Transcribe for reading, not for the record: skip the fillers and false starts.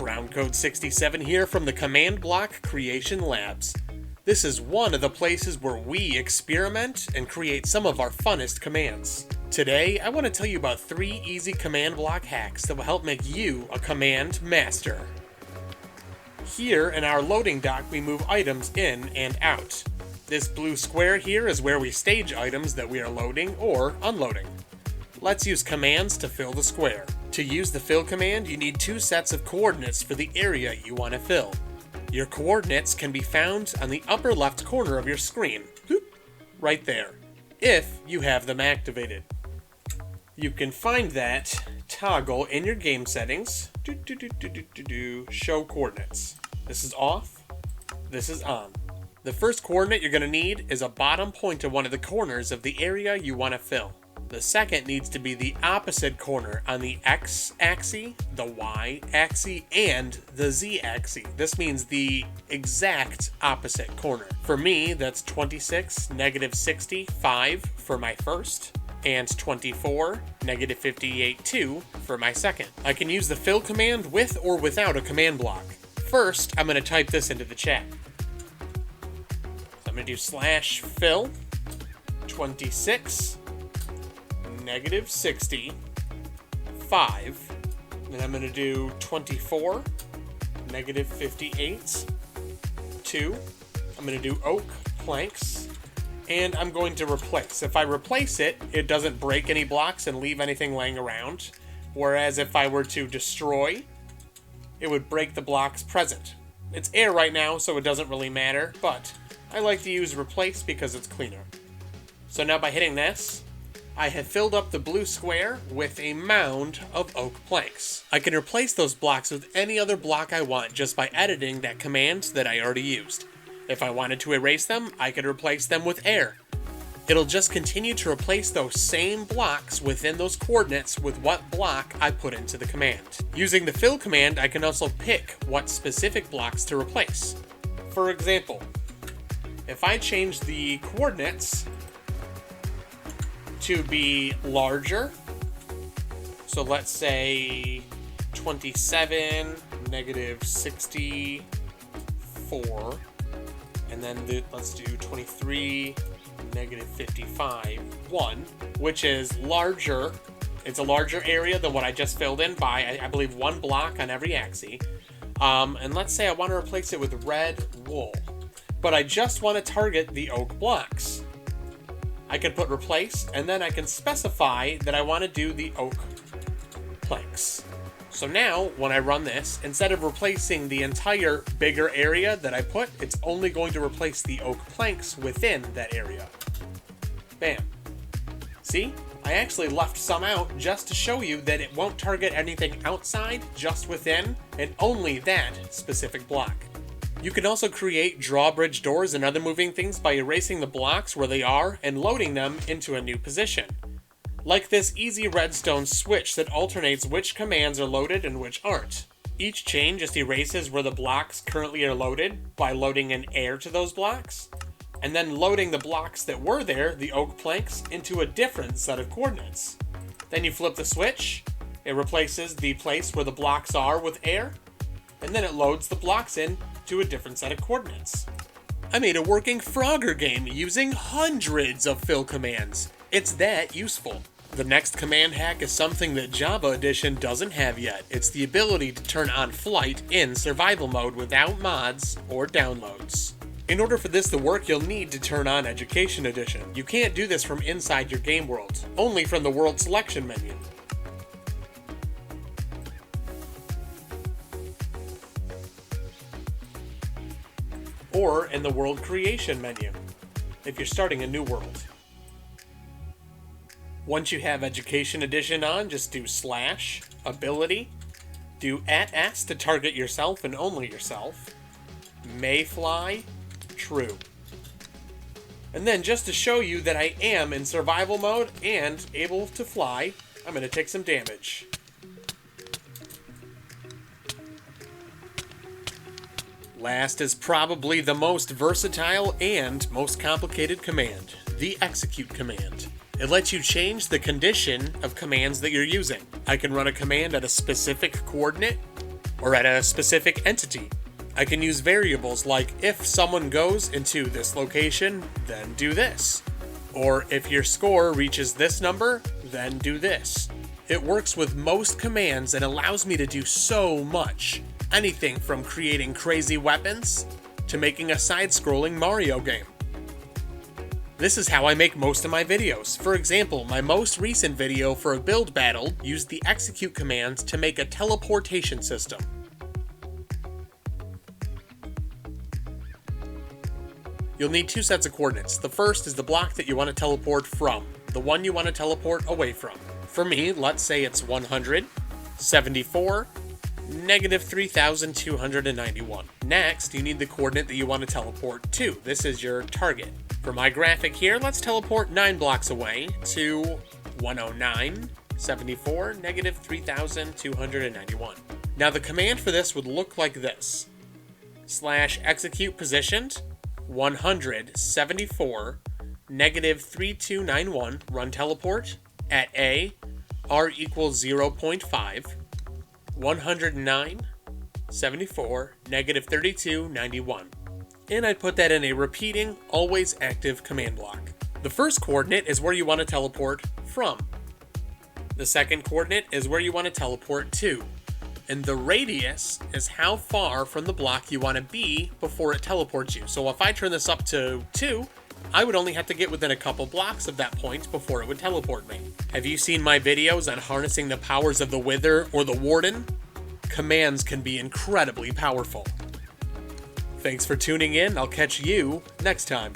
BrownCoat67 here from the Command Block Creation Labs. This is one of the places where we experiment and create some of our funnest commands. Today, I want to tell you about 3 easy command block hacks that will help make you a command master. Here in our loading dock, we move items in and out. This blue square here is where we stage items that we are loading or unloading. Let's use commands to fill the square. To use the fill command, you need 2 sets of coordinates for the area you want to fill. Your coordinates can be found on the upper left corner of your screen, right there, if you have them activated. You can find that toggle in your game settings, show coordinates. This is off, this is on. The first coordinate you're going to need is a bottom point of one of the corners of the area you want to fill. The second needs to be the opposite corner on the x-axis, the y-axis, and the z-axis. This means the exact opposite corner. For me, that's 26, -60, 5 for my first, and 24, -58, 2 for my second. I can use the fill command with or without a command block. First, I'm going to type this into the chat. So I'm going to do /fill 26 -60, 5, and I'm going to do 24, -58, 2. I'm going to do oak planks, and I'm going to replace. If I replace it, it doesn't break any blocks and leave anything laying around, whereas if I were to destroy, it would break the blocks present. It's air right now, so it doesn't really matter, but I like to use replace because it's cleaner. So now by hitting this, I have filled up the blue square with a mound of oak planks. I can replace those blocks with any other block I want just by editing that command that I already used. If I wanted to erase them, I could replace them with air. It'll just continue to replace those same blocks within those coordinates with what block I put into the command. Using the fill command, I can also pick what specific blocks to replace. For example, if I change the coordinates to be larger, so let's say 27, -64, and then let's do 23, -55, 1, which is larger. It's a larger area than what I just filled in by, I believe, 1 block on every axis. And let's say I want to replace it with red wool, but I just want to target the oak blocks. I can put replace, and then I can specify that I want to do the oak planks. So now, when I run this, instead of replacing the entire bigger area that I put, it's only going to replace the oak planks within that area. Bam. See? I actually left some out just to show you that it won't target anything outside, just within, and only that specific block. You can also create drawbridge doors and other moving things by erasing the blocks where they are and loading them into a new position. Like this easy redstone switch that alternates which commands are loaded and which aren't. Each chain just erases where the blocks currently are loaded by loading in air to those blocks, and then loading the blocks that were there, the oak planks, into a different set of coordinates. Then you flip the switch, it replaces the place where the blocks are with air, and then it loads the blocks in to a different set of coordinates. I made a working Frogger game using hundreds of fill commands. It's that useful. The next command hack is something that Java Edition doesn't have yet. It's the ability to turn on flight in survival mode without mods or downloads. In order for this to work, you'll need to turn on Education Edition. You can't do this from inside your game world, only from the world selection menu. Or in the world creation menu, if you're starting a new world. Once you have Education Edition on, just do /ability, do @s to target yourself and only yourself, may fly, true. And then just to show you that I am in survival mode and able to fly, I'm going to take some damage. Last is probably the most versatile and most complicated command, the execute command. It lets you change the condition of commands that you're using. I can run a command at a specific coordinate, or at a specific entity. I can use variables like if someone goes into this location, then do this. Or if your score reaches this number, then do this. It works with most commands and allows me to do so much. Anything from creating crazy weapons to making a side-scrolling Mario game. This is how I make most of my videos. For example, my most recent video for a build battle used the execute command to make a teleportation system. You'll need two sets of coordinates. The first is the block that you want to teleport from, the one you want to teleport away from. For me, let's say it's 174, negative 3,291. Next, you need the coordinate that you want to teleport to. This is your target. For my graphic here, let's teleport 9 blocks away to 109, 74, negative 3,291. Now the command for this would look like this. /execute positioned 174, negative 3291, run teleport at A, R equals 0.5, 109, 74, negative 3291. And I'd put that in a repeating, always active command block. The first coordinate is where you want to teleport from. The second coordinate is where you want to teleport to. And the radius is how far from the block you want to be before it teleports you. So if I turn this up to 2, I would only have to get within a couple blocks of that point before it would teleport me. Have you seen my videos on harnessing the powers of the Wither or the Warden? Commands can be incredibly powerful. Thanks for tuning in. I'll catch you next time.